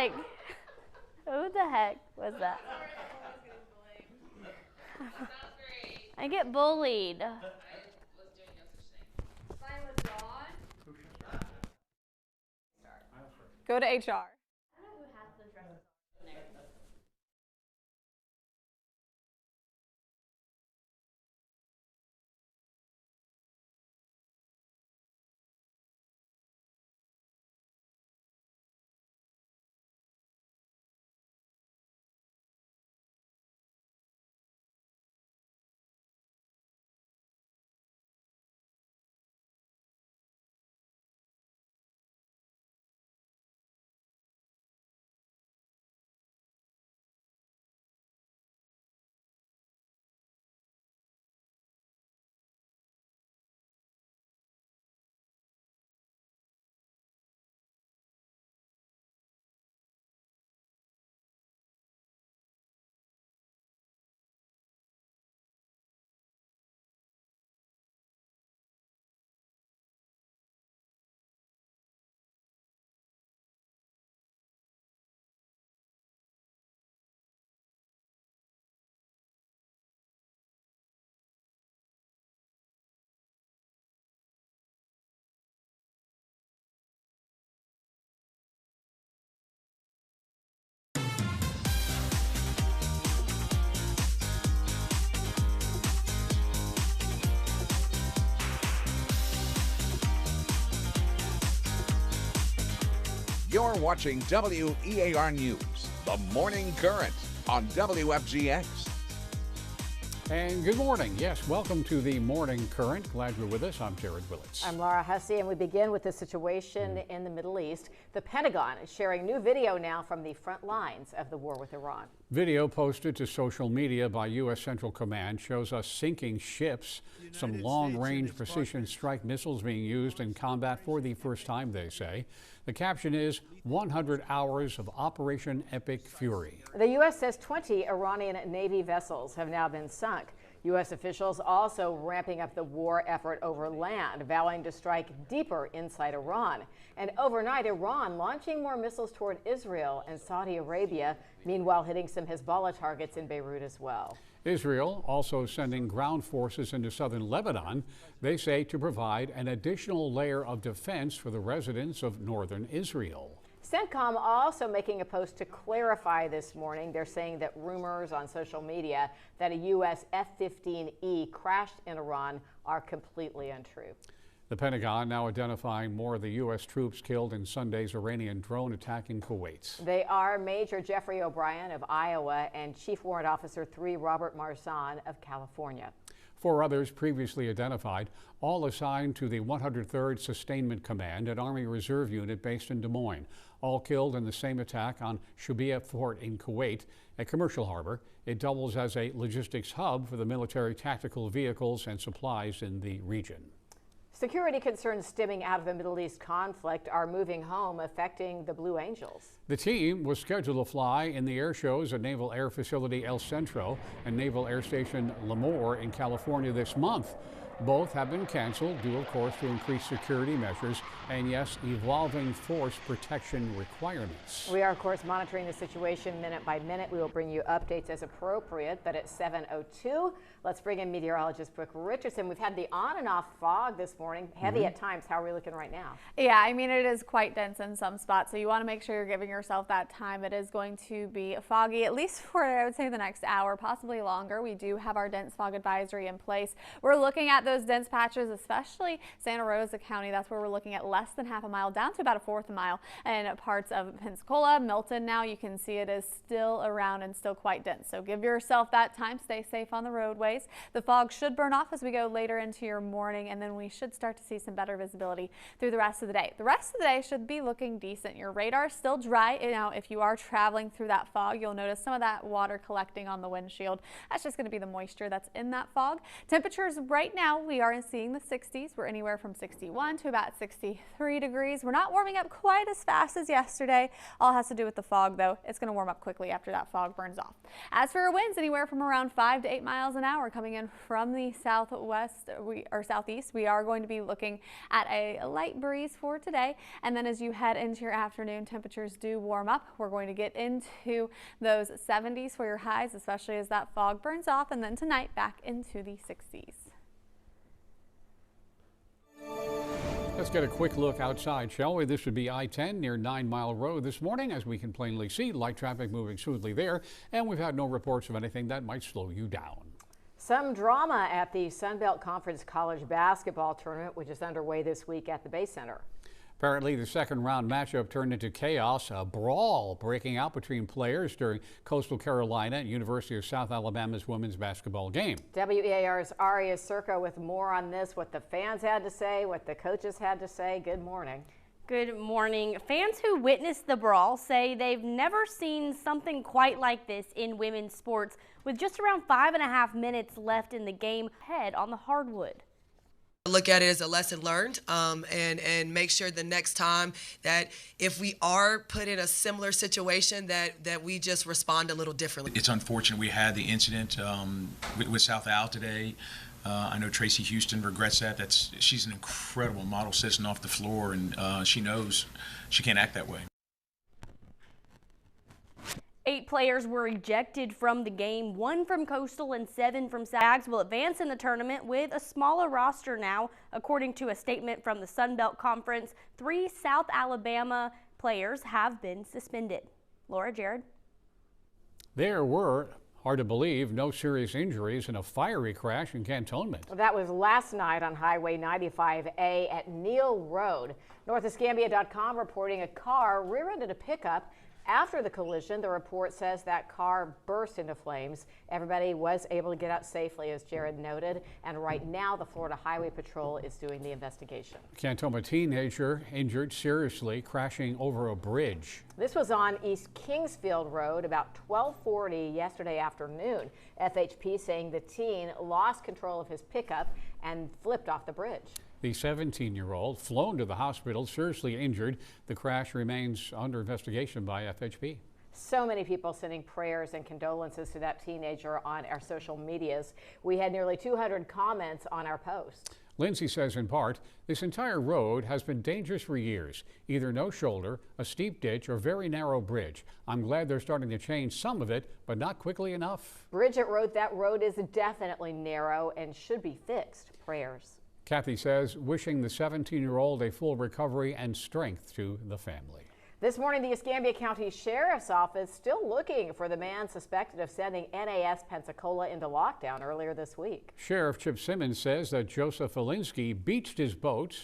like, who the heck was that? I get bullied. Go to HR. You're watching WEAR News, the Morning Current on WFGX. And good morning. Yes, welcome to the Morning Current. Glad you're with us. I'm Jared Willits. I'm Laura Hussey, and we begin with the situation in the Middle East. The Pentagon is sharing new video now from the front lines of the war with Iran. Video posted to social media by U.S. Central Command shows us sinking ships, some long-range precision strike missiles being used in combat for the first time, they say. The caption is 100 hours of Operation Epic Fury. The U.S. says 20 Iranian Navy vessels have now been sunk. U.S. officials also ramping up the war effort over land, vowing to strike deeper inside Iran. And overnight, Iran launching more missiles toward Israel and Saudi Arabia, meanwhile hitting some Hezbollah targets in Beirut as well. Israel also sending ground forces into southern Lebanon, they say to provide an additional layer of defense for the residents of northern Israel. CENTCOM also making a post to clarify this morning. They're saying that rumors on social media that a U.S. F-15E crashed in Iran are completely untrue. The Pentagon now identifying more of the U.S. troops killed in Sunday's Iranian drone attack in Kuwait. They are Major Jeffrey O'Brien of Iowa and Chief Warrant Officer 3 Robert Marzan of California. 4 others previously identified, all assigned to the 103rd Sustainment Command, an Army Reserve unit based in Des Moines, all killed in the same attack on Shubaia Fort in Kuwait, a commercial harbor. It doubles as a logistics hub for the military tactical vehicles and supplies in the region. Security concerns stemming out of the Middle East conflict are moving home, affecting the Blue Angels. The team was scheduled to fly in the air shows at Naval Air Facility El Centro and Naval Air Station Lemoore in California this month. Both have been canceled due, of course, to increased security measures and, yes, evolving force protection requirements. We are, of course, monitoring the situation minute by minute. We will bring you updates as appropriate, but at 7:02, let's bring in meteorologist Brooke Richardson. We've had the on and off fog this morning, heavy at times. How are we looking right now? Yeah, I mean, it is quite dense in some spots, so you want to make sure you're giving yourself that time. It is going to be foggy, at least for, I would say, the next hour, possibly longer. We do have our dense fog advisory in place. We're looking at those dense patches, especially Santa Rosa County. That's where we're looking at less than half a mile down to about a fourth a mile, and parts of Pensacola, Milton. Now you can see it is still around and still quite dense. So give yourself that time. Stay safe on the roadways. The fog should burn off as we go later into your morning, and then we should start to see some better visibility through the rest of the day. The rest of the day should be looking decent. Your radar is still dry. Now, if you are traveling through that fog, you'll notice some of that water collecting on the windshield. That's just going to be the moisture that's in that fog. Temperatures right now now we are seeing the 60s. We're anywhere from 61 to about 63 degrees. We're not warming up quite as fast as yesterday. All has to do with the fog, though. It's going to warm up quickly after that fog burns off. As for our winds, anywhere from around 5 to 8 miles an hour coming in from the southwest or southeast. We are going to be looking at a light breeze for today. And then as you head into your afternoon, temperatures do warm up. We're going to get into those 70s for your highs, especially as that fog burns off, and then tonight back into the 60s. Let's get a quick look outside, shall we? This would be I-10 near 9 Mile Road this morning. As we can plainly see, light traffic moving smoothly there, and we've had no reports of anything that might slow you down. Some drama at the Sun Belt Conference College basketball tournament, which is underway this week at the Bay Center. Apparently, the second round matchup turned into chaos, a brawl breaking out between players during Coastal Carolina and University of South Alabama's women's basketball game. WEAR's Aria Circo with more on this, what the fans had to say, what the coaches had to say. Good morning. Good morning. Fans who witnessed the brawl say they've never seen something quite like this in women's sports, with just around 5.5 minutes left in the game, head on the hardwood. Look at it as a lesson learned, and make sure the next time that if we are put in a similar situation that we just respond a little differently. It's unfortunate we had the incident with South Al today. I know Tracy Houston regrets that. She's an incredible model sitting off the floor, and she knows she can't act that way. 8 players were ejected from the game, 1 from Coastal and 7 from South. Zags will advance in the tournament with a smaller roster now. According to a statement from the Sun Belt Conference, 3 South Alabama players have been suspended. Laura, Jared. There were, hard to believe, no serious injuries in a fiery crash in Cantonment. That was last night on Highway 95A at Neal Road. NorthEscambia.com reporting a car rear-ended a pickup. After the collision, the report says that car burst into flames. Everybody was able to get out safely, as Jared noted, and right now the Florida Highway Patrol is doing the investigation. Cantonment teenager injured seriously crashing over a bridge. This was on East Kingsfield Road about 12:40 yesterday afternoon. FHP saying the teen lost control of his pickup and flipped off the bridge. The 17-year-old flown to the hospital seriously injured. The crash remains under investigation by FHP. So many people sending prayers and condolences to that teenager on our social medias. We had nearly 200 comments on our post. Lindsay says in part, this entire road has been dangerous for years. Either no shoulder, a steep ditch, or very narrow bridge. I'm glad they're starting to change some of it, but not quickly enough. Bridget wrote that road is definitely narrow and should be fixed. Prayers. Kathy says, wishing the 17-year-old a full recovery and strength to the family. This morning, the Escambia County Sheriff's Office still looking for the man suspected of sending NAS Pensacola into lockdown earlier this week. Sheriff Chip Simmons says that Joseph Felinsky beached his boats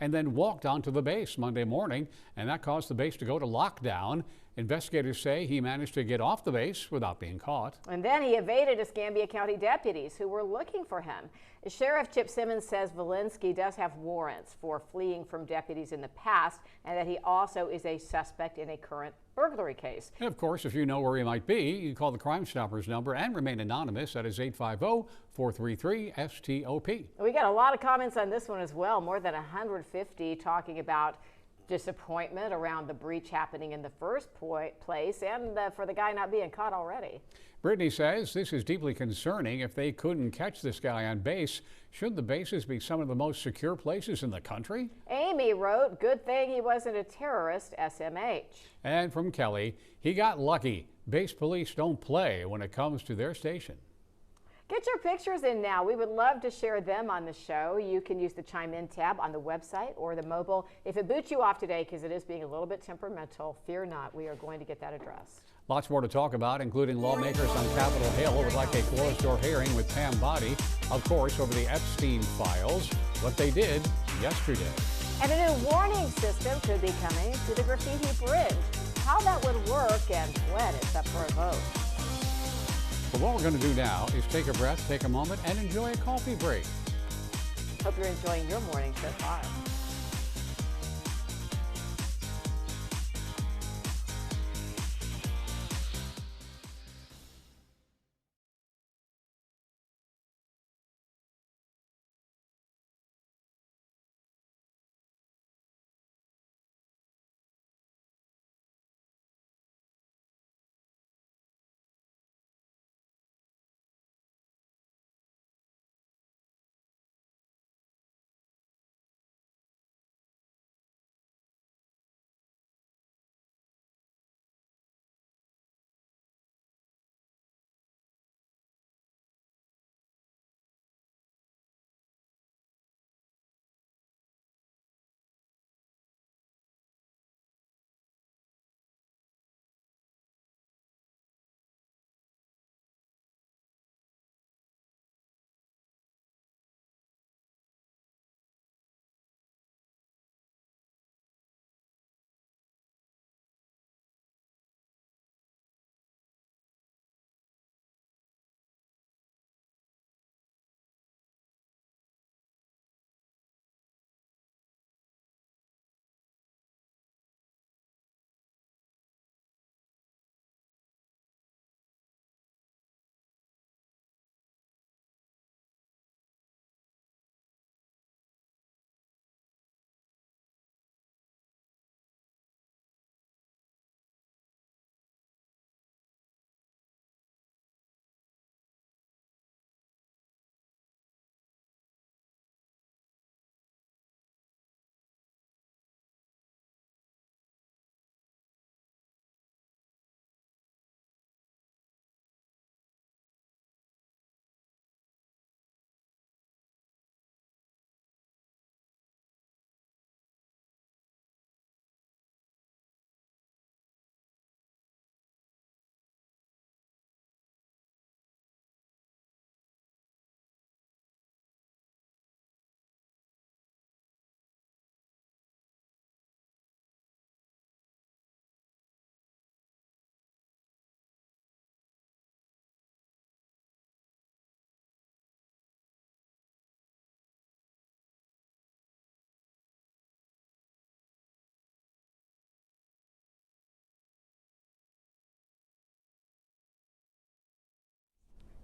and then walked onto the base Monday morning, and that caused the base to go to lockdown. Investigators say he managed to get off the base without being caught. And then he evaded Escambia County deputies who were looking for him. Sheriff Chip Simmons says Valinsky does have warrants for fleeing from deputies in the past, and that he also is a suspect in a current burglary case. And of course, if you know where he might be, you can call the Crime Stoppers number and remain anonymous. That is 850-433-STOP. We got a lot of comments on this one as well, more than 150 talking about disappointment around the breach happening in the first place and for the guy not being caught already. Brittany says this is deeply concerning. If they couldn't catch this guy on base, should the bases be some of the most secure places in the country? Amy wrote, good thing he wasn't a terrorist, SMH. And from Kelly, he got lucky. Base police don't play when it comes to their station. Get your pictures in now. We would love to share them on the show. You can use the Chime In tab on the website or the mobile. If it boots you off today because it is being a little bit temperamental, fear not. We are going to get that addressed. Lots more to talk about, including lawmakers on Capitol Hill would like a closed-door hearing with Pam Boddy, of course, over the Epstein files, what they did yesterday. And a new warning system could be coming to the Graffiti Bridge. How that would work and when it's up for a vote. But what we're going to do now is take a breath, take a moment, and enjoy a coffee break. Hope you're enjoying your morning so far.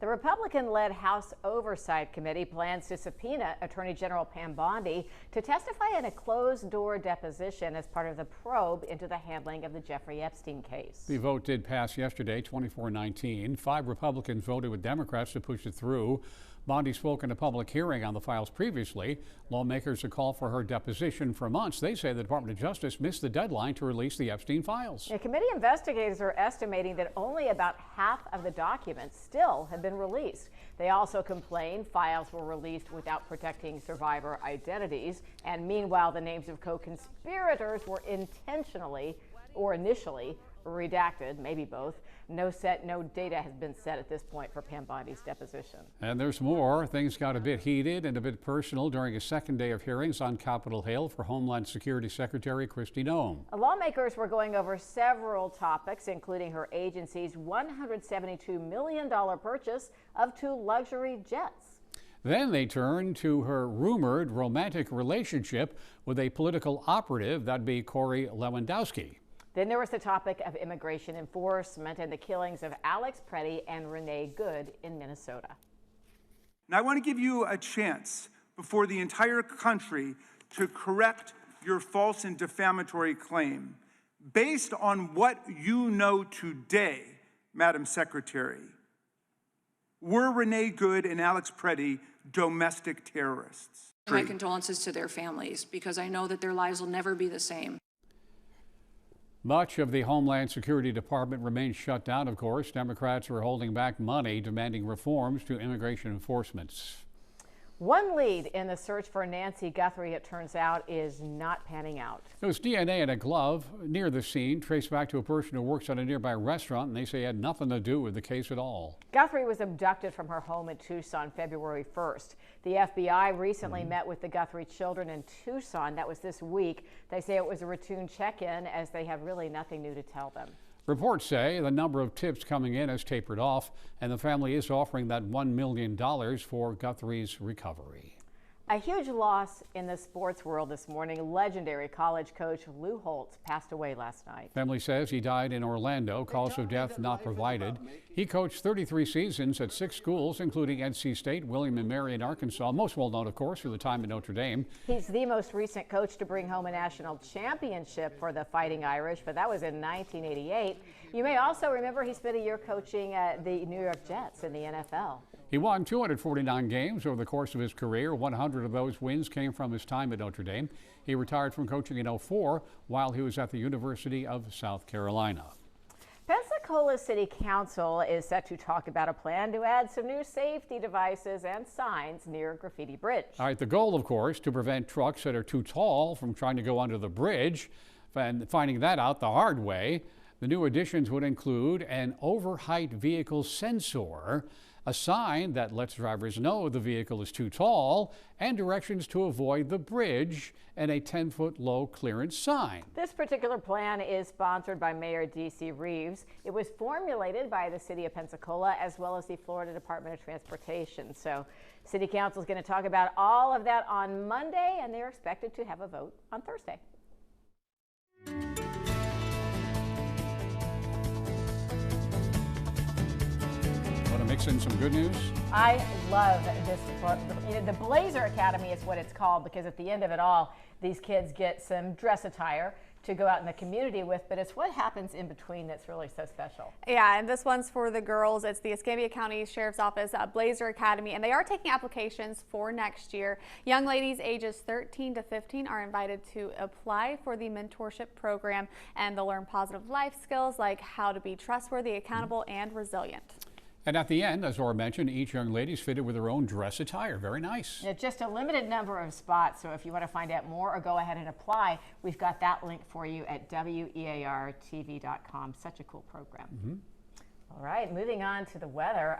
The Republican-led House Oversight Committee plans to subpoena Attorney General Pam Bondi to testify in a closed-door deposition as part of the probe into the handling of the Jeffrey Epstein case. The vote did pass yesterday, 24-19. 5 Republicans voted with Democrats to push it through. Bondi spoke in a public hearing on the files previously. Lawmakers have called for her deposition for months. They say the Department of Justice missed the deadline to release the Epstein files. The committee investigators are estimating that only about half of the documents still have been released. They also complain files were released without protecting survivor identities. And meanwhile, the names of co-conspirators were intentionally or initially redacted, maybe both. No data has been set at this point for Pam Bondi's deposition. And there's more. Things got a bit heated and a bit personal during a second day of hearings on Capitol Hill for Homeland Security Secretary Kristi Noem. Lawmakers were going over several topics, including her agency's $172 million purchase of 2 luxury jets. Then they turned to her rumored romantic relationship with a political operative, that'd be Corey Lewandowski. Then there was the topic of immigration enforcement and the killings of Alex Preddy and Renee Good in Minnesota. And I want to give you a chance before the entire country to correct your false and defamatory claim. Based on what you know today, Madam Secretary, were Renee Good and Alex Preddy domestic terrorists? My condolences to their families, because I know that their lives will never be the same. Much of the Homeland Security Department remains shut down, of course. Democrats are holding back money, demanding reforms to immigration enforcement. One lead in the search for Nancy Guthrie, it turns out, is not panning out. There was DNA in a glove near the scene, traced back to a person who works at a nearby restaurant, and they say it had nothing to do with the case at all. Guthrie was abducted from her home in Tucson February 1st. The FBI recently met with the Guthrie children in Tucson. That was this week. They say it was a routine check-in as they have really nothing new to tell them. Reports say the number of tips coming in has tapered off, and the family is offering that $1 million for Guthrie's recovery. A huge loss in the sports world this morning. Legendary college coach Lou Holtz passed away last night. Family says he died in Orlando, cause of death not provided. He coached 33 seasons at 6 schools, including NC State, William & Mary in Arkansas, most well known, of course, for the time at Notre Dame. He's the most recent coach to bring home a national championship for the Fighting Irish, but that was in 1988. You may also remember he spent a year coaching the New York Jets in the NFL. He won 249 games over the course of his career. 100 of those wins came from his time at Notre Dame. He retired from coaching in '04 while he was at the University of South Carolina. Pensacola City Council is set to talk about a plan to add some new safety devices and signs near Graffiti Bridge. All right, the goal, of course, to prevent trucks that are too tall from trying to go under the bridge, and finding that out the hard way. The new additions would include an overheight vehicle sensor, a sign that lets drivers know the vehicle is too tall, and directions to avoid the bridge, and a 10-foot low clearance sign. This particular plan is sponsored by Mayor D.C. Reeves. It was formulated by the City of Pensacola as well as the Florida Department of Transportation. So City Council is going to talk about all of that on Monday, and they're expected to have a vote on Thursday. Mix in some good news. I love this. The Blazer Academy is what it's called, because at the end of it all, these kids get some dress attire to go out in the community with, but it's what happens in between that's really so special. Yeah, and this one's for the girls. It's the Escambia County Sheriff's Office Blazer Academy, and they are taking applications for next year. Young ladies ages 13 to 15 are invited to apply for the mentorship program, and they'll learn positive life skills like how to be trustworthy, accountable, and resilient. And at the end, as Laura mentioned, each young lady is fitted with her own dress attire. Very nice. Just a limited number of spots, so if you want to find out more or go ahead and apply, we've got that link for you at weartv.com. Such a cool program. All right, moving on to the weather.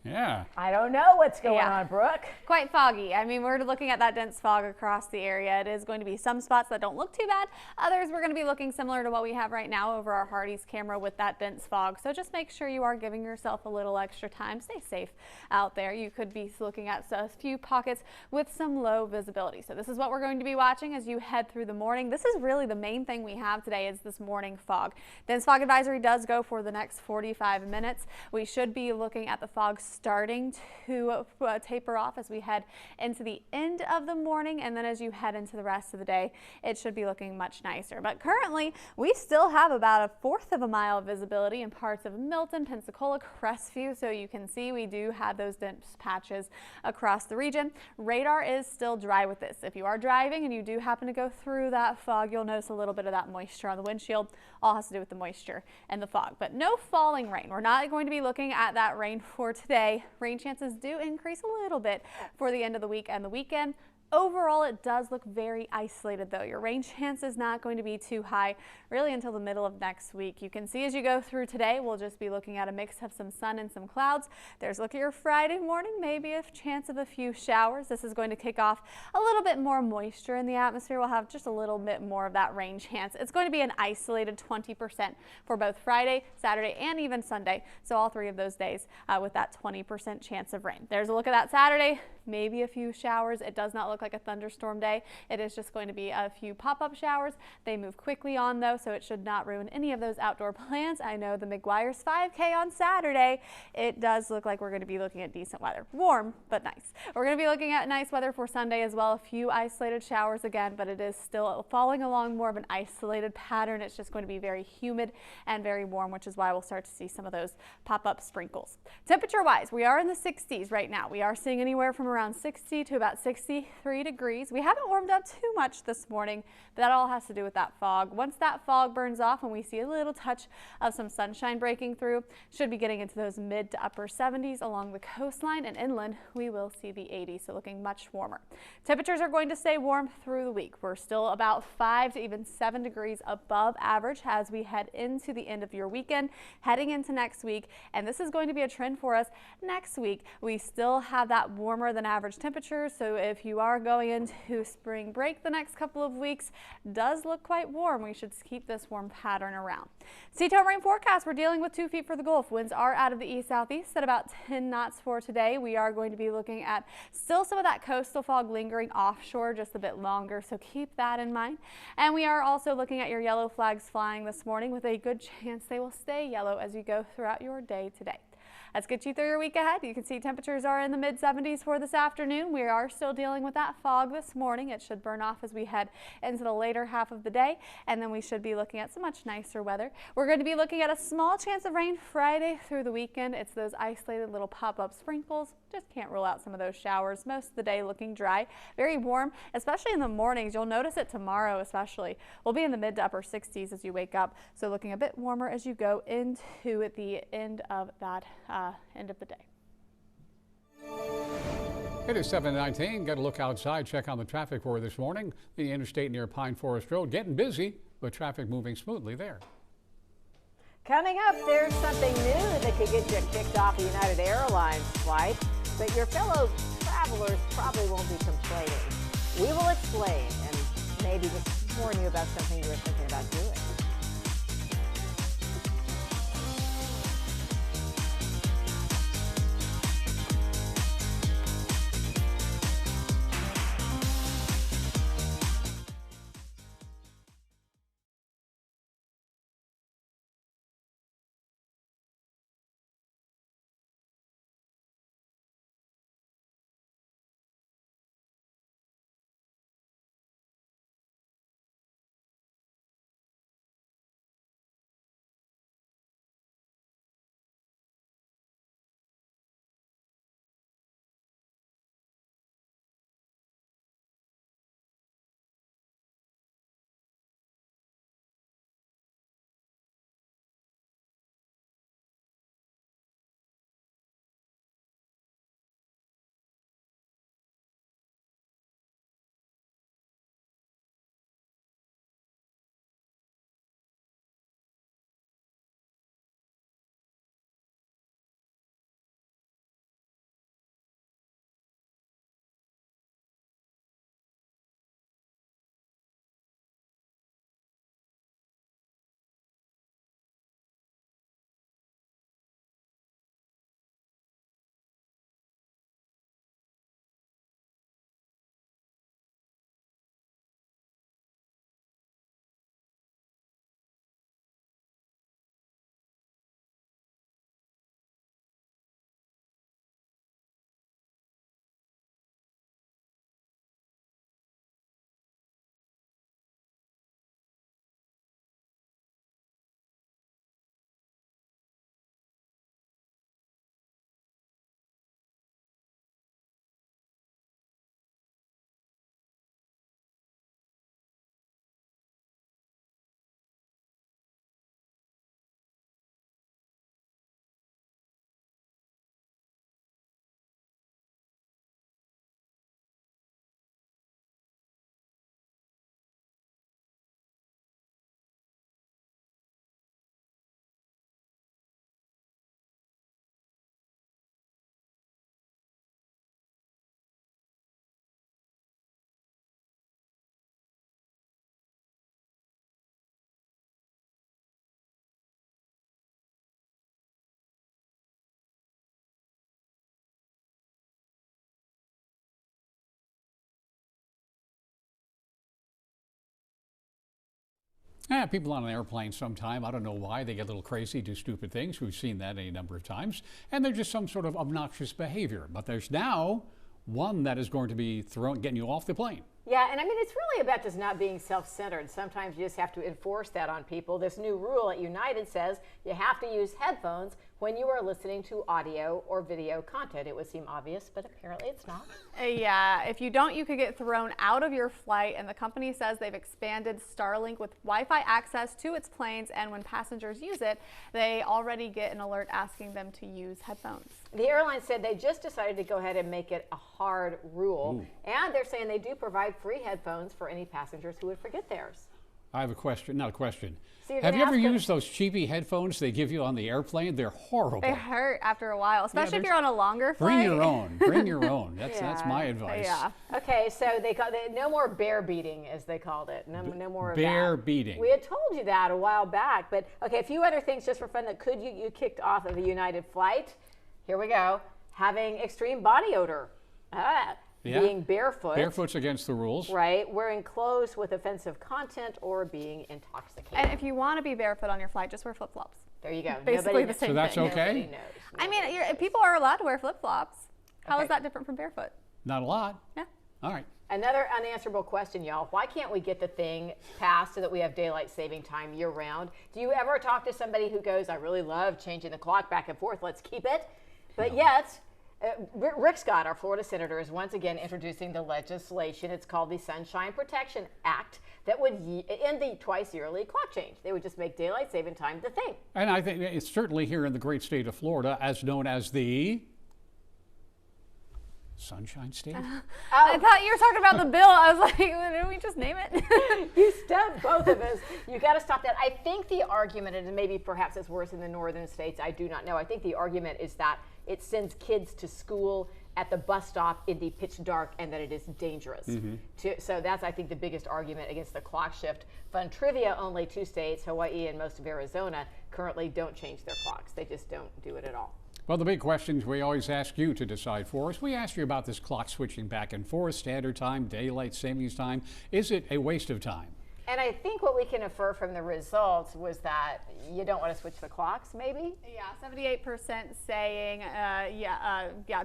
Yeah. I don't know what's going on, Brooke. Quite foggy. I mean, we're looking at that dense fog across the area. It is going to be some spots that don't look too bad. Others we're going to be looking similar to what we have right now over our Hardee's camera with that dense fog. So just make sure you are giving yourself a little extra time. Stay safe out there. You could be looking at a few pockets with some low visibility. So this is what we're going to be watching as you head through the morning. This is really the main thing we have today is this morning fog. Dense fog advisory does go for the next 45 minutes. We should be looking at the fog starting to taper off as we head into the end of the morning, and then as you head into the rest of the day, it should be looking much nicer. But currently, we still have about 1/4 of a mile of visibility in parts of Milton, Pensacola, Crestview, so you can see we do have those dense patches across the region. Radar is still dry with this. If you are driving and you do happen to go through that fog, you'll notice a little bit of that moisture on the windshield. All has to do with the moisture and the fog, but no falling rain. We're not going to be looking at that rain for today. Rain chances do increase a little bit for the end of the week and the weekend. Overall, it does look very isolated though. Your rain chance is not going to be too high really until the middle of next week. You can see as you go through today, we'll just be looking at a mix of some sun and some clouds. There's look at your Friday morning, maybe a chance of a few showers. This is going to kick off a little bit more moisture in the atmosphere. We'll have just a little bit more of that rain chance. It's going to be an isolated 20% for both Friday, Saturday, and even Sunday. So all 3 of those days with that 20% chance of rain. There's a look at that Saturday, maybe a few showers. It does not look like a thunderstorm day. It is just going to be a few pop-up showers. They move quickly on though, so it should not ruin any of those outdoor plans. I know the McGuire's 5K on Saturday, it does look like we're going to be looking at decent weather. Warm, but nice. We're going to be looking at nice weather for Sunday as well. A few isolated showers again, but it is still following along more of an isolated pattern. It's just going to be very humid and very warm, which is why we'll start to see some of those pop-up sprinkles. Temperature-wise, we are in the 60s right now. We are seeing anywhere from around 60 to about 63 degrees. We haven't warmed up too much this morning, but that all has to do with that fog. Once that fog burns off and we see a little touch of some sunshine breaking through, should be getting into those mid to upper 70s along the coastline, and inland we will see the 80s, so looking much warmer. Temperatures are going to stay warm through the week. We're still about 5 to even 7 degrees above average as we head into the end of your weekend, heading into next week, and this is going to be a trend for us next week. We still have that warmer than average temperatures, so if you are going into spring break the next couple of weeks, does look quite warm. We should keep this warm pattern around. Seatow rain forecast, we're dealing with 2 feet for the Gulf. Winds are out of the east-southeast at about 10 knots for today. We are going to be looking at still some of that coastal fog lingering offshore just a bit longer, so keep that in mind. And we are also looking at your yellow flags flying this morning with a good chance they will stay yellow as you go throughout your day today. Let's get you through your week ahead. You can see temperatures are in the mid-70s for this afternoon. We are still dealing with that fog this morning. It should burn off as we head into the later half of the day, and then we should be looking at some much nicer weather. We're going to be looking at a small chance of rain Friday through the weekend. It's those isolated little pop-up sprinkles. Just can't rule out some of those showers. Most of the day looking dry, very warm, especially in the mornings. You'll notice it tomorrow especially. We'll be in the mid to upper 60s as you wake up, so looking a bit warmer as you go into the end of that end of the day. It is 7:19. Got to look outside, check on the traffic for this morning. The interstate near Pine Forest Road getting busy, but traffic moving smoothly there. Coming up, there's something new that could get you kicked off a United Airlines flight, but your fellow travelers probably won't be complaining. We will explain and maybe just warn you about something you're thinking about doing. Yeah, people on an airplane sometime, I don't know why, they get a little crazy, do stupid things. We've seen that any number of times. And they're just some sort of obnoxious behavior. But there's now one that is going to be getting you off the plane. Yeah, and I mean, it's really about just not being self-centered. Sometimes you just have to enforce that on people. This new rule at United says you have to use headphones when you are listening to audio or video content. It would seem obvious, but apparently it's not. Yeah, if you don't, you could get thrown out of your flight, and the company says they've expanded Starlink with Wi-Fi access to its planes, and when passengers use it, they already get an alert asking them to use headphones. The airline said they just decided to go ahead and make it a hard rule, and they're saying they do provide free headphones for any passengers who would forget theirs. I have a question, not a question. So have you ever used those cheapy headphones they give you on the airplane? They're horrible. They hurt after a while, especially if you're on a longer flight. Bring your own. Bring your own. That's my advice. Yeah. Okay, so they call it no more bear beating, as they called it. No more of that. Bear beating. We had told you that a while back, but okay, a few other things just for fun that could you kicked off of a United flight. Here we go. Having extreme body odor. Being barefoot. Barefoot's against the rules. Right. Wearing clothes with offensive content or being intoxicated. And if you want to be barefoot on your flight, just wear flip-flops. There you go. Basically the same thing. So that's okay? Nobody knows. I mean, people are allowed to wear flip-flops. How is that different from barefoot? Not a lot. Yeah. All right. Another unanswerable question, y'all. Why can't we get the thing passed so that we have daylight saving time year round? Do you ever talk to somebody who goes, I really love changing the clock back and forth, let's keep it? But yet, Rick Scott, our Florida senator, is once again introducing the legislation. It's called the Sunshine Protection Act that would end the twice yearly clock change. They would just make daylight saving time the thing. And I think it's certainly here in the great state of Florida, as known as the Sunshine State. I thought you were talking about the bill. I was like, didn't we just name it? You stumped both of us. You got to stop that. I think the argument, and maybe perhaps it's worse in the northern states, I do not know. I think the argument is that it sends kids to school at the bus stop in the pitch dark and that it is dangerous. So that's, I think, the biggest argument against the clock shift. Fun trivia, only 2 states, Hawaii and most of Arizona, currently don't change their clocks. They just don't do it at all. Well, the big questions we always ask you to decide for us. We asked you about this clock switching back and forth, standard time, daylight savings time. Is it a waste of time? And I think what we can infer from the results was that you don't want to switch the clocks, maybe? Yeah, 78% saying,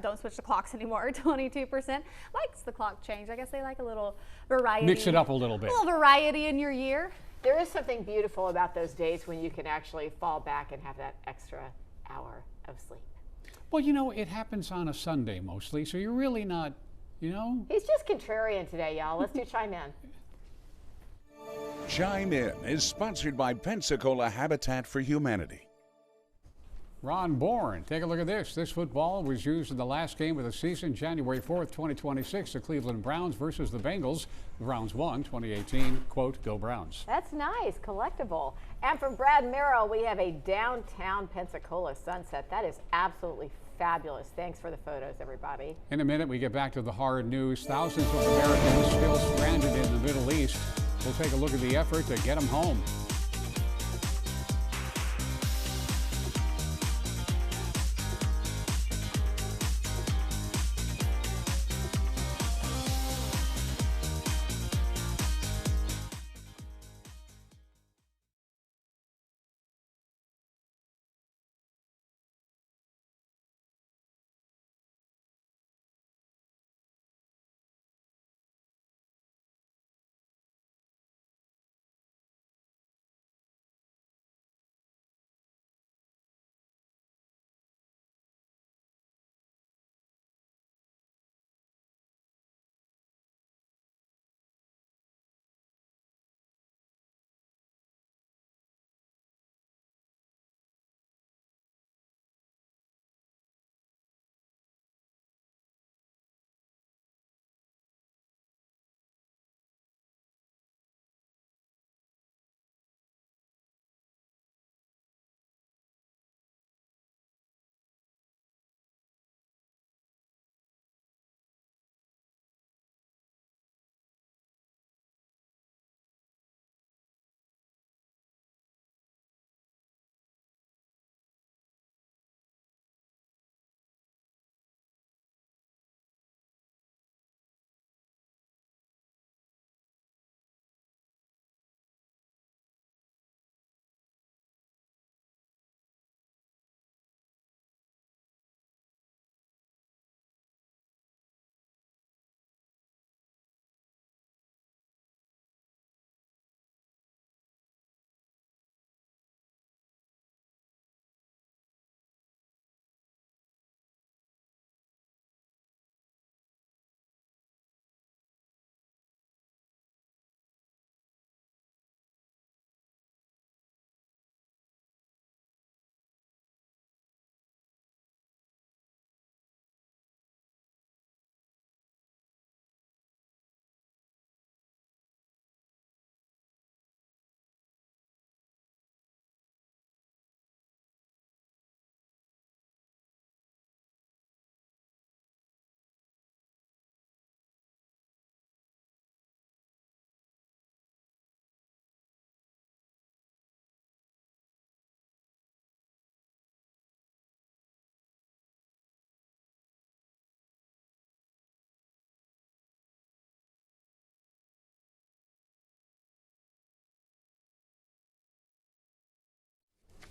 don't switch the clocks anymore. 22% likes the clock change. I guess they like a little variety. Mix it up a little bit. A little variety in your year. There is something beautiful about those days when you can actually fall back and have that extra hour of sleep. Well, you know, it happens on a Sunday mostly, so you're really not, you know. He's just contrarian today, y'all. Let's do Chime In. Chime In is sponsored by Pensacola Habitat for Humanity. Ron Bourne, take a look at this. This football was used in the last game of the season, January 4th, 2026, the Cleveland Browns versus the Bengals. The Browns won 2018, quote, go Browns. That's nice, collectible. And from Brad Merrill, we have a downtown Pensacola sunset. That is absolutely fabulous. Thanks for the photos, everybody. In a minute, we get back to the hard news. Thousands of Americans still stranded in the Middle East. We'll take a look at the effort to get them home.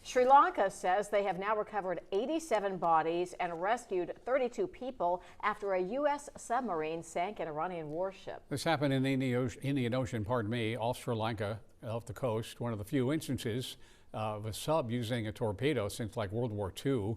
Sri Lanka says they have now recovered 87 bodies and rescued 32 people after a U.S. submarine sank an Iranian warship. This happened in the Indian Ocean, off Sri Lanka, off the coast. One of the few instances of a sub using a torpedo since like World War II.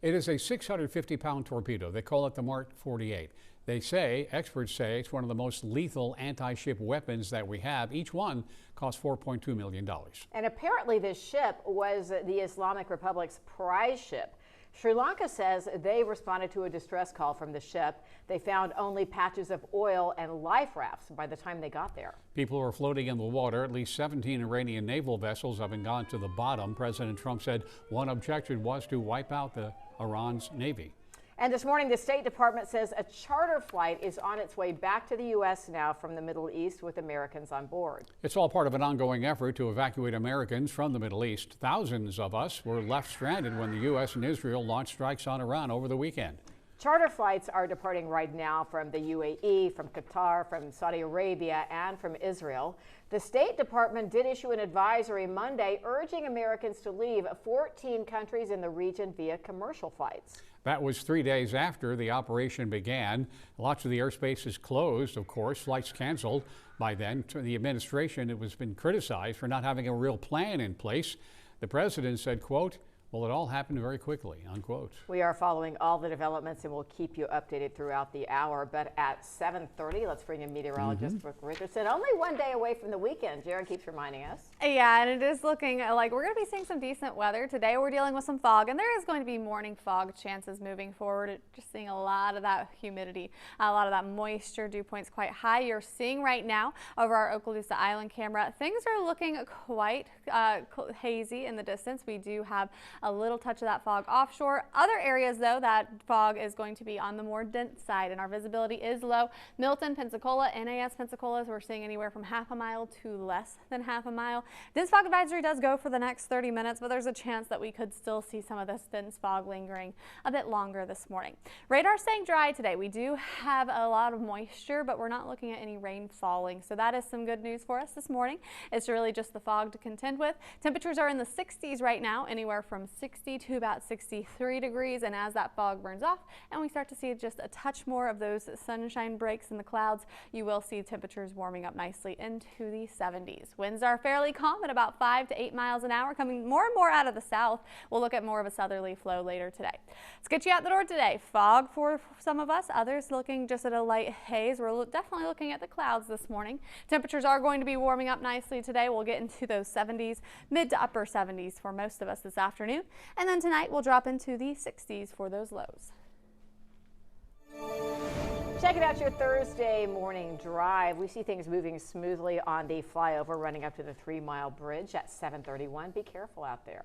It is a 650-pound torpedo. They call it the Mark 48. Experts say it's one of the most lethal anti-ship weapons that we have. Each one costs $4.2 million. And apparently this ship was the Islamic Republic's prize ship. Sri Lanka says they responded to a distress call from the ship. They found only patches of oil and life rafts by the time they got there. People were floating in the water. At least 17 Iranian naval vessels have gone to the bottom. President Trump said one objective was to wipe out Iran's navy. And this morning, the State Department says a charter flight is on its way back to the U.S. now from the Middle East with Americans on board. It's all part of an ongoing effort to evacuate Americans from the Middle East. Thousands of us were left stranded when the U.S. and Israel launched strikes on Iran over the weekend. Charter flights are departing right now from the UAE, from Qatar, from Saudi Arabia, and from Israel. The State Department did issue an advisory Monday urging Americans to leave 14 countries in the region via commercial flights. That was 3 days after the operation began. Lots of the airspace is closed, of course, flights canceled. By then, the administration has been criticized for not having a real plan in place. The president said, quote, "Well, it all happened very quickly," unquote. We are following all the developments and we'll keep you updated throughout the hour. But at 7:30, let's bring in meteorologist Brooke Richardson. Only one day away from the weekend. Jared keeps reminding us. Yeah, and it is looking like we're going to be seeing some decent weather. Today we're dealing with some fog, and there is going to be morning fog chances moving forward. Just seeing a lot of that humidity, a lot of that moisture. Dew points quite high. You're seeing right now over our Okaloosa Island camera, things are looking quite hazy in the distance. We do have a little touch of that fog offshore. Other areas, though, that fog is going to be on the more dense side, and our visibility is low. Milton, Pensacola, NAS Pensacola, we're seeing anywhere from half a mile to less than half a mile. Dense fog advisory does go for the next 30 minutes, but there's a chance that we could still see some of this dense fog lingering a bit longer this morning. Radar staying dry today. We do have a lot of moisture, but we're not looking at any rain falling, so that is some good news for us this morning. It's really just the fog to contend with. Temperatures are in the 60s right now, anywhere from 60 to about 63 degrees, and as that fog burns off and we start to see just a touch more of those sunshine breaks in the clouds, you will see temperatures warming up nicely into the 70s. Winds are fairly calm at about 5 to 8 miles an hour, coming more and more out of the south. We'll look at more of a southerly flow later today. Let's get you out the door today. Fog for some of us, others looking just at a light haze. We're definitely looking at the clouds this morning. Temperatures are going to be warming up nicely today. We'll get into those 70s, mid to upper 70s for most of us this afternoon. And then tonight we'll drop into the 60s for those lows. Checking out your Thursday morning drive. We see things moving smoothly on the flyover running up to the 3 Mile Bridge at 7:31. Be careful out there.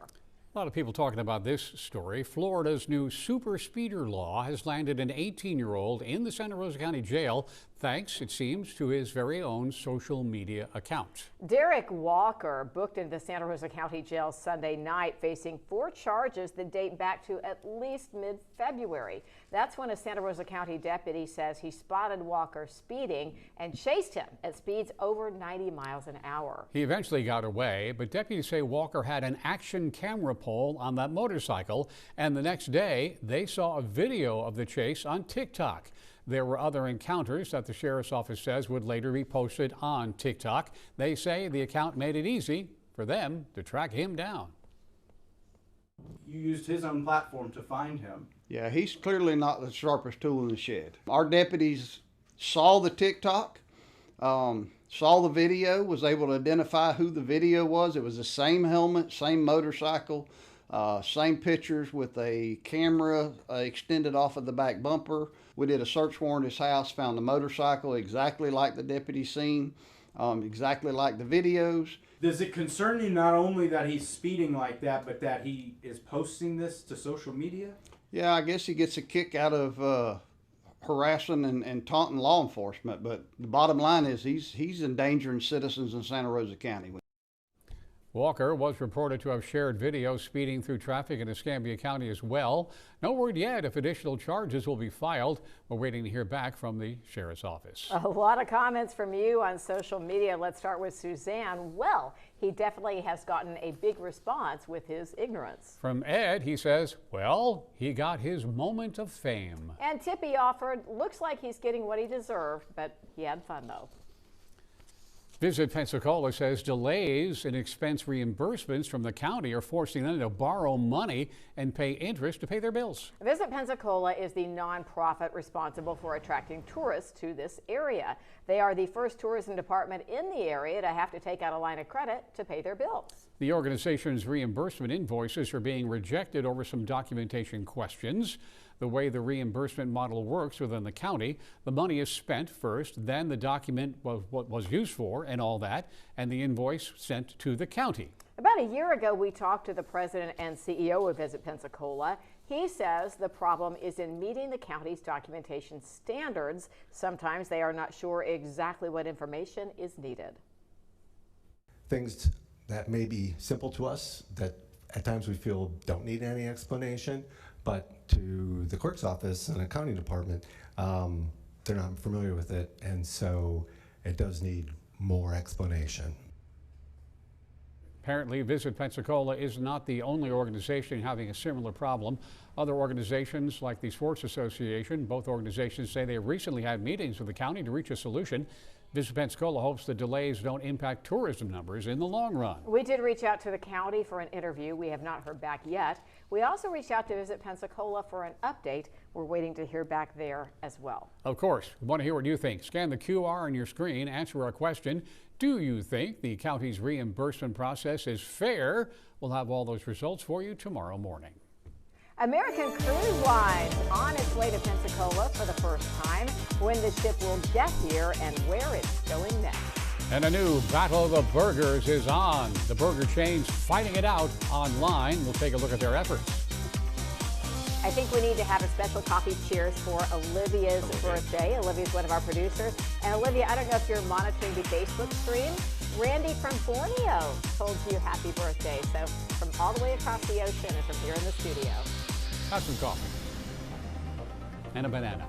A lot of people talking about this story. Florida's new super speeder law has landed an 18-year-old in the Santa Rosa County Jail, thanks, it seems, to his very own social media account. Derek Walker booked into the Santa Rosa County Jail Sunday night, facing 4 charges that date back to at least mid-February. That's when a Santa Rosa County deputy says he spotted Walker speeding and chased him at speeds over 90 miles an hour. He eventually got away, but deputies say Walker had an action camera pole on that motorcycle, and the next day they saw a video of the chase on TikTok. There were other encounters that the sheriff's office says would later be posted on TikTok. They say the account made it easy for them to track him down. You used his own platform to find him. Yeah, he's clearly not the sharpest tool in the shed. Our deputies saw the TikTok, saw the video, was able to identify who the video was. It was the same helmet, same motorcycle, same pictures with a camera extended off of the back bumper. We did a search warrant at his house, found the motorcycle exactly like the deputy seen, exactly like the videos. Does it concern you not only that he's speeding like that, but that he is posting this to social media? Yeah, I guess he gets a kick out of harassing and taunting law enforcement, but the bottom line is he's endangering citizens in Santa Rosa County. Walker was reported to have shared video speeding through traffic in Escambia County as well. No word yet if additional charges will be filed. We're waiting to hear back from the sheriff's office. A lot of comments from you on social media. Let's start with Suzanne. Well, he definitely has gotten a big response with his ignorance. From Ed, he says, well, he got his moment of fame. And Tippy offered, looks like he's getting what he deserved, but he had fun though. Visit Pensacola says delays in expense reimbursements from the county are forcing them to borrow money and pay interest to pay their bills. Visit Pensacola is the nonprofit responsible for attracting tourists to this area. They are the first tourism department in the area to have to take out a line of credit to pay their bills. The organization's reimbursement invoices are being rejected over some documentation questions. The way the reimbursement model works within the county, the money is spent first, then the document was what was used for and all that, and the invoice sent to the county. About a year ago, we talked to the president and CEO of Visit Pensacola. He says the problem is in meeting the county's documentation standards. Sometimes they are not sure exactly what information is needed. Things that may be simple to us that at times we feel don't need any explanation, but to the clerk's office and accounting department, they're not familiar with it, and so it does need more explanation. Apparently, Visit Pensacola is not the only organization having a similar problem. Other organizations like the Sports Association, both organizations say they recently had meetings with the county to reach a solution. Visit Pensacola hopes the delays don't impact tourism numbers in the long run. We did reach out to the county for an interview. We have not heard back yet. We also reached out to Visit Pensacola for an update. We're waiting to hear back there as well. Of course, we want to hear what you think. Scan the QR on your screen, answer our question. Do you think the county's reimbursement process is fair? We'll have all those results for you tomorrow morning. American Cruise Lines on its way to Pensacola for the first time, when the ship will get here and where it's going next. And a new Battle of the Burgers is on. The burger chains fighting it out online. We'll take a look at their efforts. I think we need to have a special coffee cheers for Olivia's birthday. Olivia's one of our producers. And Olivia, I don't know if you're monitoring the Facebook stream. Randy from Borneo told you happy birthday. So from all the way across the ocean and from here in the studio. Have some coffee and a banana.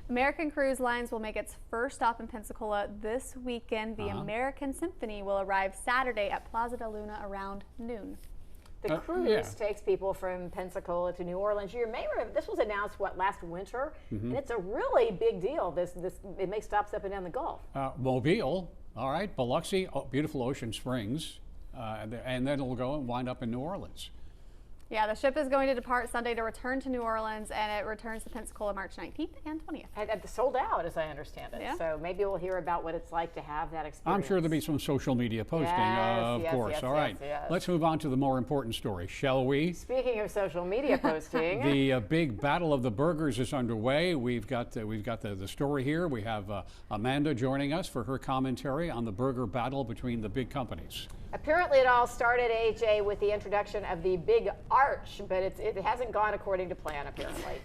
American Cruise Lines will make its first stop in Pensacola this weekend. The American Symphony will arrive Saturday at Plaza de Luna around noon. The cruise takes people from Pensacola to New Orleans. You may remember this was announced last winter, and it's a really big deal. It makes stops up and down the Gulf. Mobile, all right, Biloxi, beautiful Ocean Springs, and then it'll go and wind up in New Orleans. Yeah, the ship is going to depart Sunday to return to New Orleans, and it returns to Pensacola March 19th and 20th. And sold out, as I understand it. Yeah. So maybe we'll hear about what it's like to have that experience. I'm sure there'll be some social media posting, of course. All right, let's move on to the more important story, shall we? Speaking of social media posting, the big battle of the burgers is underway. We've got the story here. We have Amanda joining us for her commentary on the burger battle between the big companies. Apparently it all started, AJ, with the introduction of the big arch, but it hasn't gone according to plan, apparently.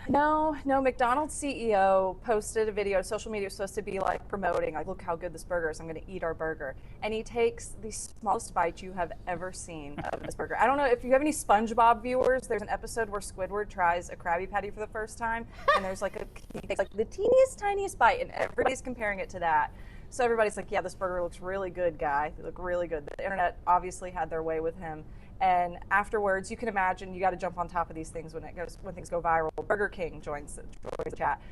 No, McDonald's CEO posted a video. Social media was supposed to be like promoting, like, look how good this burger is. I'm going to eat our burger. And he takes the smallest bite you have ever seen of this burger. I don't know if you have any SpongeBob viewers. There's an episode where Squidward tries a Krabby Patty for the first time, and there's he takes like the teeniest, tiniest bite, and everybody's comparing it to that. So everybody's like, yeah, this burger looks really good, guy. They look really good. The internet obviously had their way with him. And afterwards, you can imagine you got to jump on top of these things when things go viral. Burger King joins the chat.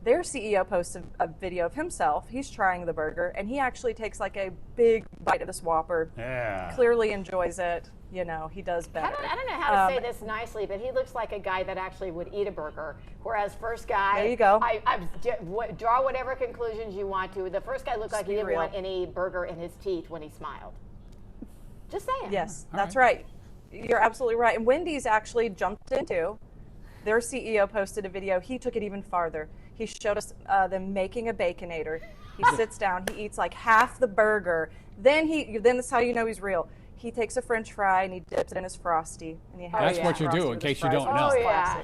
Their CEO posted a video of himself. He's trying the burger, and he actually takes like a big bite of this Whopper. Yeah. Clearly enjoys it. You know, he does better. I don't know how to say this nicely, but he looks like a guy that actually would eat a burger. Whereas first guy, there you go. Draw whatever conclusions you want to. The first guy looked like he didn't want any burger in his teeth when he smiled. Just saying. Yes, that's right. You're absolutely right. And Wendy's actually jumped into. Their CEO posted a video. He took it even farther. He showed us them making a Baconator. He sits down. He eats like half the burger. Then that's how you know he's real. He takes a French fry and he dips it in his Frosty. And he has That's what you do, in case you don't know. Oh yeah.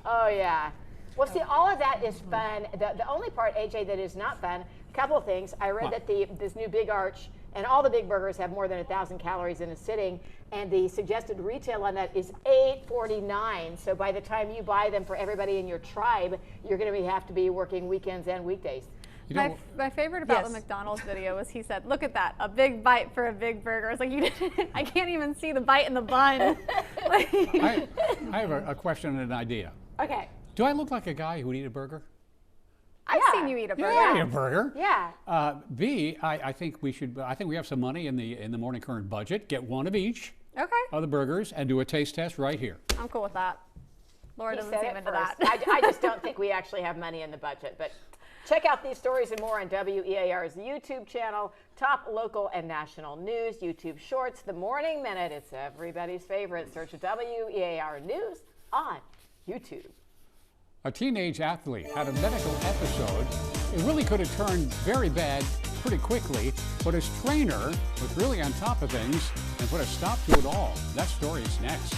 Oh yeah. Well, see, all of that is fun. The only part, AJ, that is not fun. A couple of things. I read that this new Big Arch and all the big burgers have more than 1,000 calories in a sitting, and the suggested retail on that is $8.49. So by the time you buy them for everybody in your tribe, you're going to have to be working weekends and weekdays. My favorite about the McDonald's video was he said, look at that, a big bite for a big burger. It's like, I can't even see the bite in the bun. I have a question and an idea. Okay. Do I look like a guy who would eat a burger? I've seen you eat a burger. Yeah, I eat a burger. Yeah. B, I think we should. I think we have some money in the Morning Current budget. Get one of each. Okay. Of the burgers and do a taste test right here. I'm cool with that. Laura doesn't seem into that. I just don't think we actually have money in the budget. But check out these stories and more on WEAR's YouTube channel. Top local and national news, YouTube Shorts, The Morning Minute. It's everybody's favorite. Search WEAR News on YouTube. A teenage athlete had a medical episode. It really could have turned very bad pretty quickly, but his trainer was really on top of things and put a stop to it all. That story is next.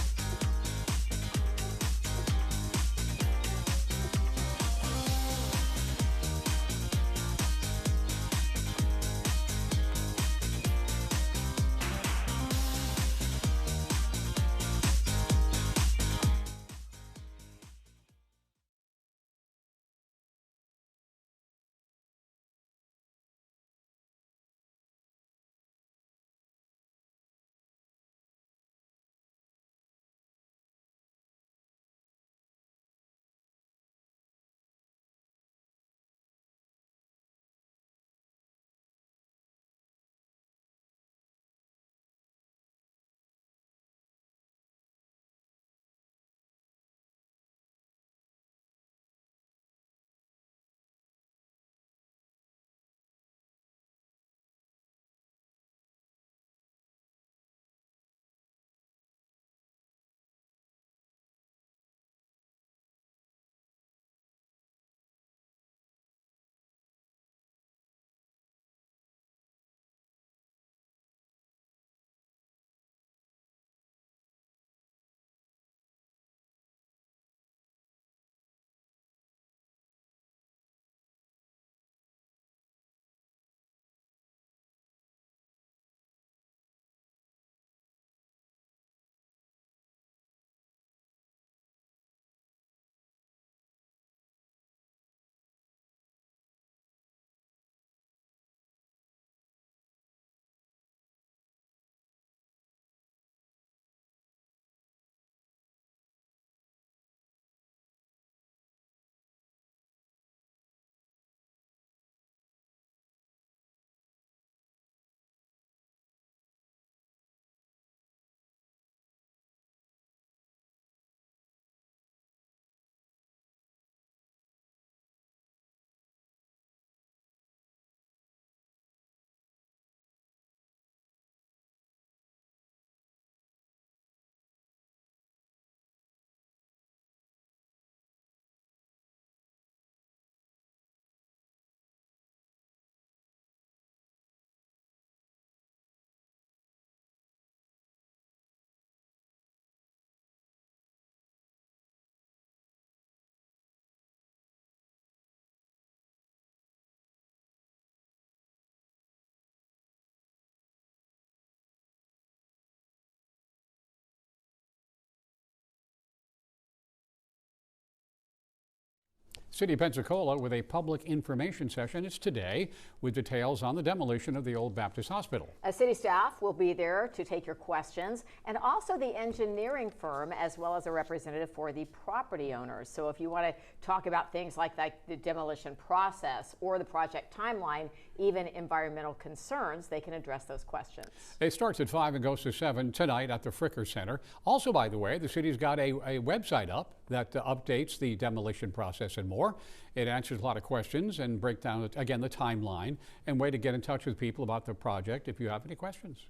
City of Pensacola with a public information session. It's today with details on the demolition of the old Baptist Hospital. City staff will be there to take your questions, and also the engineering firm, as well as a representative for the property owners. So if you want to talk about things like the demolition process or the project timeline, even environmental concerns, they can address those questions. It starts at 5 and goes to 7 tonight at the Fricker Center. Also, by the way, the city's got a website up that updates the demolition process and more. It answers a lot of questions and breaks down, again, the timeline and way to get in touch with people about the project if you have any questions.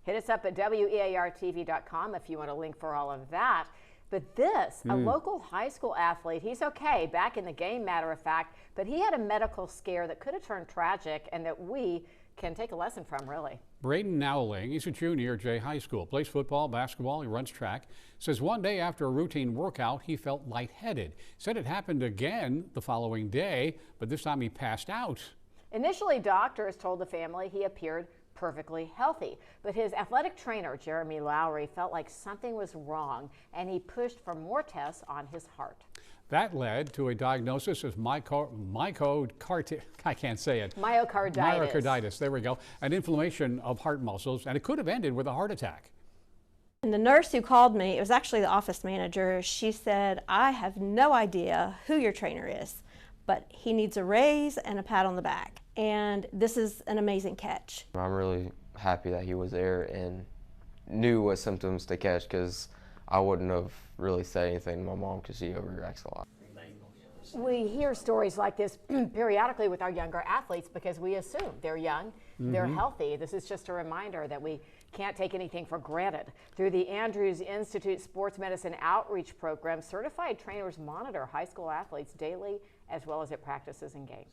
Hit us up at weartv.com if you want a link for all of that. But this, a local high school athlete, he's okay, back in the game, matter of fact, but he had a medical scare that could have turned tragic and that we can take a lesson from, really. Braden Nowling, he's a junior at Jay High School, plays football, basketball, he runs track, says one day after a routine workout, he felt lightheaded. Said it happened again the following day, but this time he passed out. Initially, doctors told the family he appeared perfectly healthy, but his athletic trainer, Jeremy Lowry, felt like something was wrong, and he pushed for more tests on his heart. That led to a diagnosis of myocarditis. There we go. An inflammation of heart muscles, and it could have ended with a heart attack. And the nurse who called me, it was actually the office manager, she said, "I have no idea who your trainer is, but he needs a raise and a pat on the back. And this is an amazing catch." I'm really happy that he was there and knew what symptoms to catch, because I wouldn't have really said anything to my mom because she overreacts a lot. We hear stories like this periodically with our younger athletes because we assume they're young, they're healthy. This is just a reminder that we can't take anything for granted. Through the Andrews Institute Sports Medicine Outreach Program, certified trainers monitor high school athletes daily as well as at practices and games.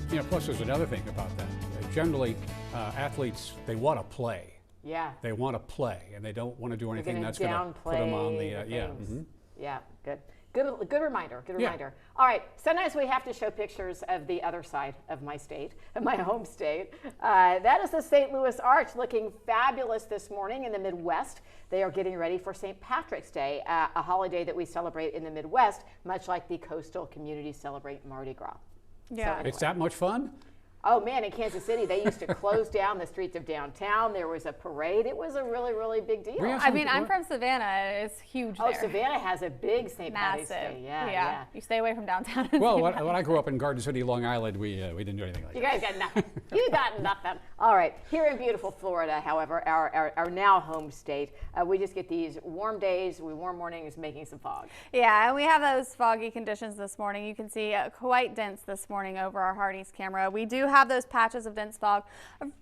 You know, plus there's another thing about that. Generally, athletes, they want to play. Yeah. They want to play, and they don't want to do anything that's going to put them on the, Yeah, good. Good reminder, good reminder. All right, sometimes we have to show pictures of the other side of my state, of my home state. That is the St. Louis Arch, looking fabulous this morning in the Midwest. They are getting ready for St. Patrick's Day, a holiday that we celebrate in the Midwest, much like the coastal communities celebrate Mardi Gras. Yeah. So anyway. It's that much fun? Oh man, in Kansas City, they used to close down the streets of downtown. There was a parade. It was a really, really big deal. I mean, I'm from Savannah. It's huge there. Oh, Savannah has a big St. Patty's Day. Yeah. You stay away from downtown. Well, when I grew up in Garden City, Long Island, we didn't do anything like that. You guys got nothing. You got nothing. All right. Here in beautiful Florida, however, our now home state, we just get these warm days, warm mornings, making some fog. Yeah, and we have those foggy conditions this morning. You can see quite dense this morning over our Hardee's camera. We do have those patches of dense fog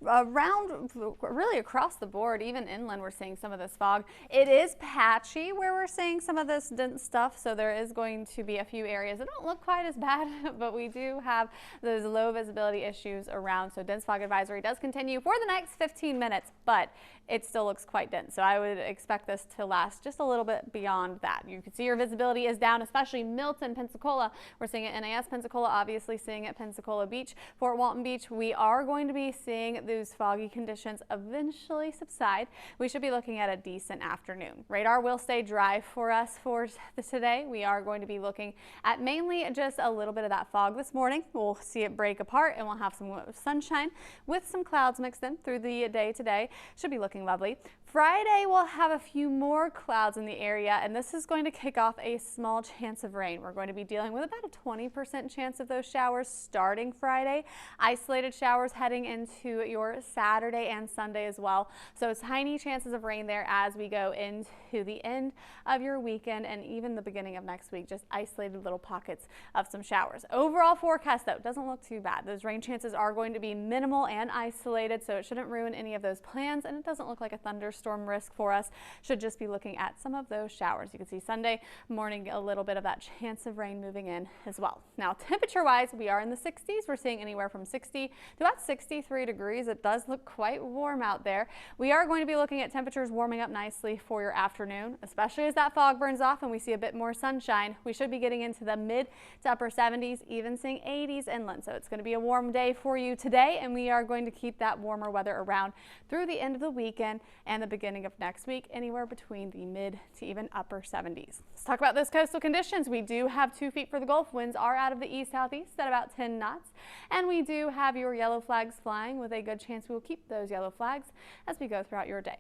around, really across the board. Even inland, we're seeing some of this fog. It is patchy where we're seeing some of this dense stuff, so there is going to be a few areas that don't look quite as bad, but we do have those low visibility issues around. So dense fog advisory does continue for the next 15 minutes, but it still looks quite dense. So I would expect this to last just a little bit beyond that. You can see your visibility is down, especially Milton, Pensacola. We're seeing it in NAS Pensacola, obviously seeing it Pensacola Beach, Fort Walton Beach. We are going to be seeing those foggy conditions eventually subside. We should be looking at a decent afternoon. Radar will stay dry for us for today. We are going to be looking at mainly just a little bit of that fog this morning. We'll see it break apart and we'll have some sunshine with some clouds mixed in through the day today. Should be looking lovely. Friday we'll have a few more clouds in the area, and this is going to kick off a small chance of rain. We're going to be dealing with about a 20% chance of those showers starting Friday. Isolated showers heading into your Saturday and Sunday as well. So tiny chances of rain there as we go into the end of your weekend and even the beginning of next week. Just isolated little pockets of some showers. Overall forecast though doesn't look too bad. Those rain chances are going to be minimal and isolated, so it shouldn't ruin any of those plans, and it doesn't look like a thunderstorm risk for us. Should just be looking at some of those showers. You can see Sunday morning a little bit of that chance of rain moving in as well. Now temperature wise, we are in the 60s. We're seeing anywhere from 60 to about 63 degrees. It does look quite warm out there. We are going to be looking at temperatures warming up nicely for your afternoon, especially as that fog burns off and we see a bit more sunshine. We should be getting into the mid to upper 70s, even seeing 80s inland. So it's going to be a warm day for you today, and we are going to keep that warmer weather around through the end of the weekend and the beginning of next week, anywhere between the mid to even upper 70s. Let's talk about those coastal conditions. We do have 2 feet for the Gulf. Winds are out of the east-southeast at about 10 knots, and we do have your yellow flags flying with a good chance we will keep those yellow flags as we go throughout your day.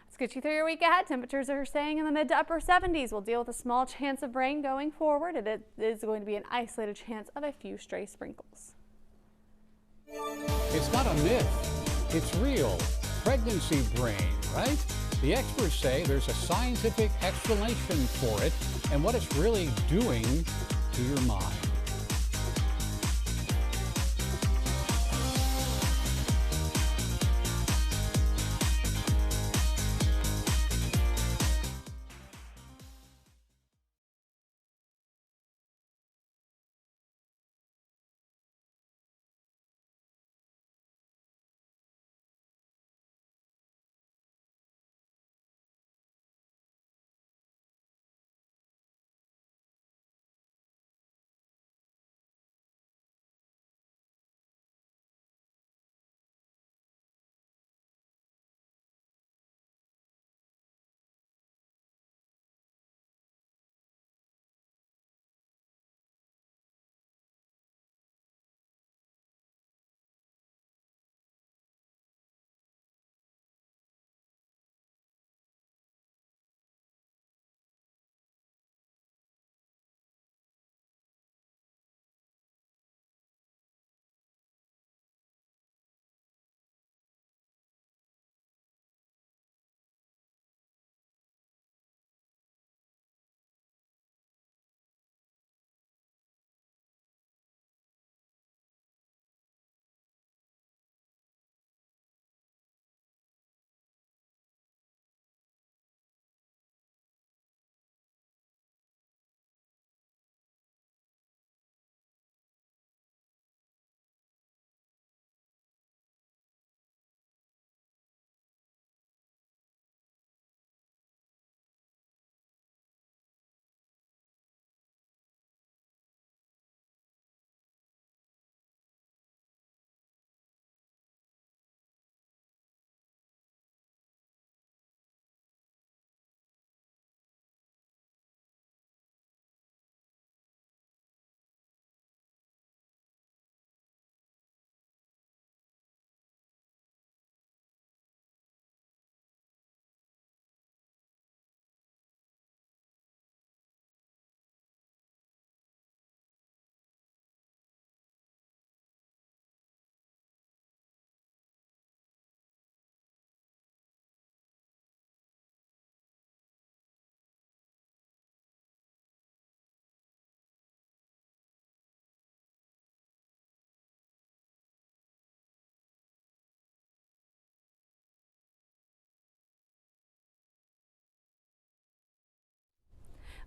Let's get you through your week ahead. Temperatures are staying in the mid to upper 70s. We'll deal with a small chance of rain going forward. It is going to be an isolated chance of a few stray sprinkles. It's not a myth, it's real. Pregnancy brain, right? The experts say there's a scientific explanation for it and what it's really doing to your mind.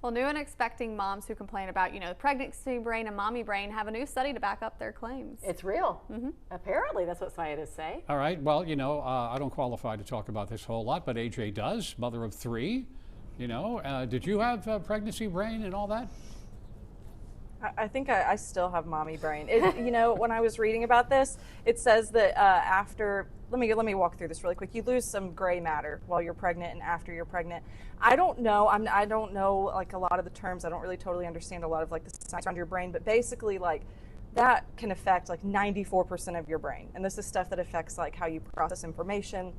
Well, new and expecting moms who complain about, pregnancy brain and mommy brain have a new study to back up their claims. It's real. Apparently, that's what scientists say. All right, well, I don't qualify to talk about this a whole lot, but AJ does, mother of 3. Did you have pregnancy brain and all that? I think I still have mommy brain. When I was reading about this, it says that after, let me walk through this really quick. You lose some gray matter while you're pregnant and after you're pregnant. I don't know. I don't know like a lot of the terms. I don't really totally understand a lot of like the science around your brain, but basically like that can affect like 94% of your brain. And this is stuff that affects like how you process information,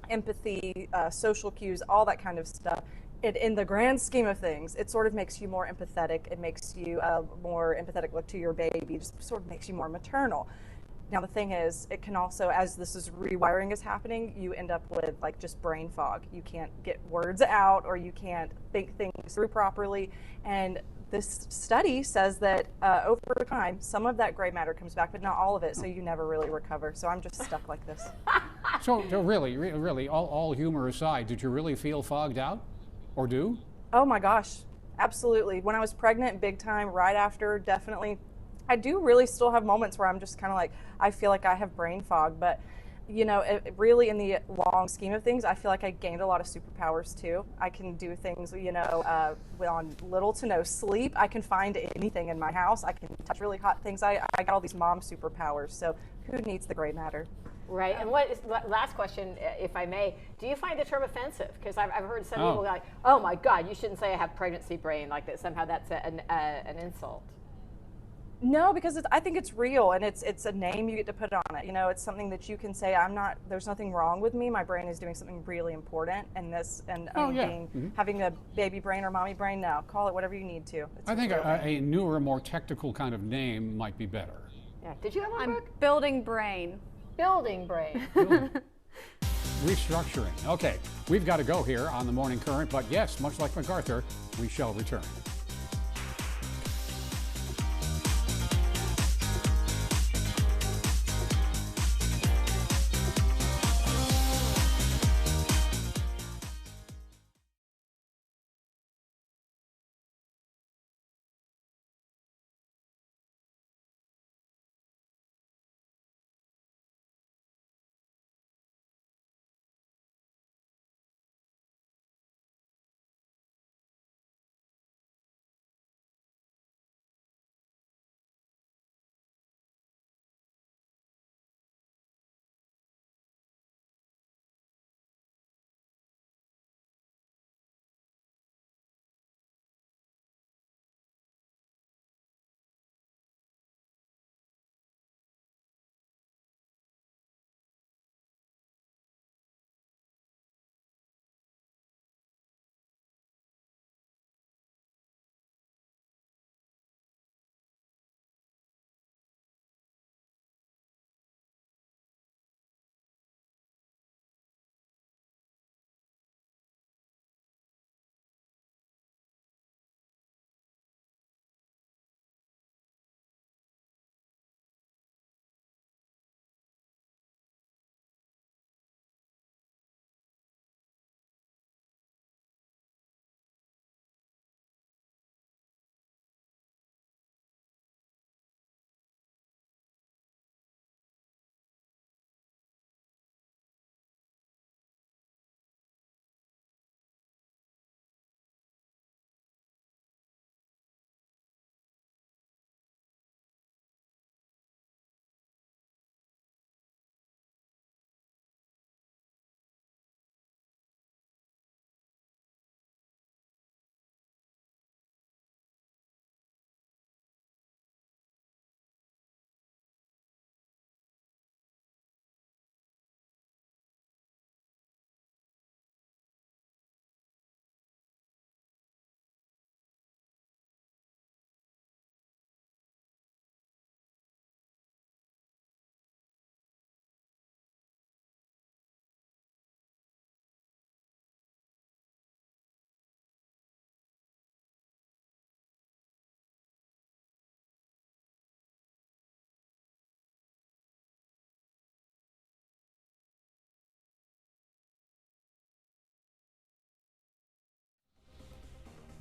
empathy, social cues, all that kind of stuff. In the grand scheme of things, it sort of makes you more empathetic. It makes you more empathetic to your baby. It just sort of makes you more maternal. Now the thing is, it can also, as this is rewiring is happening, you end up with like just brain fog. You can't get words out, or you can't think things through properly. And this study says that over time, some of that gray matter comes back, but not all of it. So you never really recover. So I'm just stuck like this. So really, all humor aside, did you really feel fogged out? Or do? Oh my gosh, absolutely. When I was pregnant, big time, right after, definitely I do really still have moments where I'm just kind of like, I feel like I have brain fog, but you know, really in the long scheme of things, I feel like I gained a lot of superpowers too. I can do things, you know, on little to no sleep. I can find anything in my house. I can touch really hot things. I got all these mom superpowers. So who needs the gray matter? Right. And last question, if I may, do you find the term offensive? Because I've heard some people like, oh my God, you shouldn't say I have pregnancy brain like that. Somehow that's an insult. No, because I think it's real, and it's a name you get to put on it. You know, it's something that you can say, there's nothing wrong with me. My brain is doing something really important, and having a baby brain or mommy brain, no, call it whatever you need to. I think a newer, more technical kind of name might be better. Yeah. Did you have one, Brooke? Building brain. Building brain. Restructuring. Okay, we've got to go here on the Morning Current, but yes, much like MacArthur, we shall return.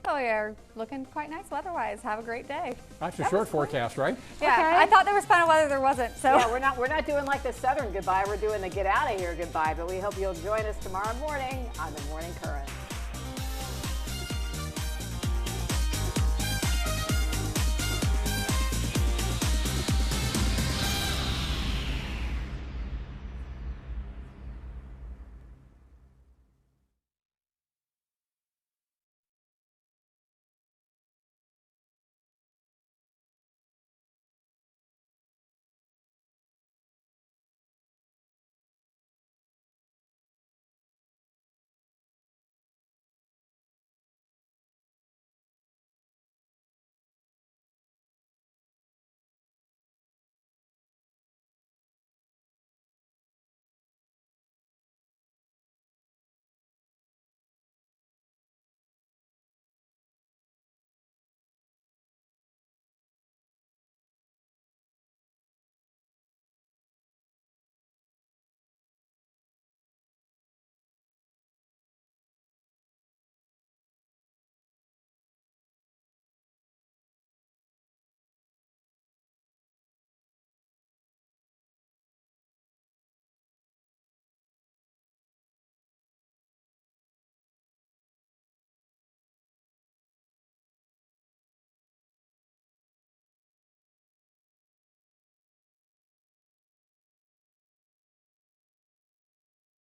Oh, yeah, looking quite nice weather-wise. Have a great day. That's a short forecast, right? Yeah, Okay. I thought there was final weather, there wasn't. So Yeah, we're not doing like the Southern goodbye. We're doing the get out of here goodbye. But we hope you'll join us tomorrow morning on the Morning Current.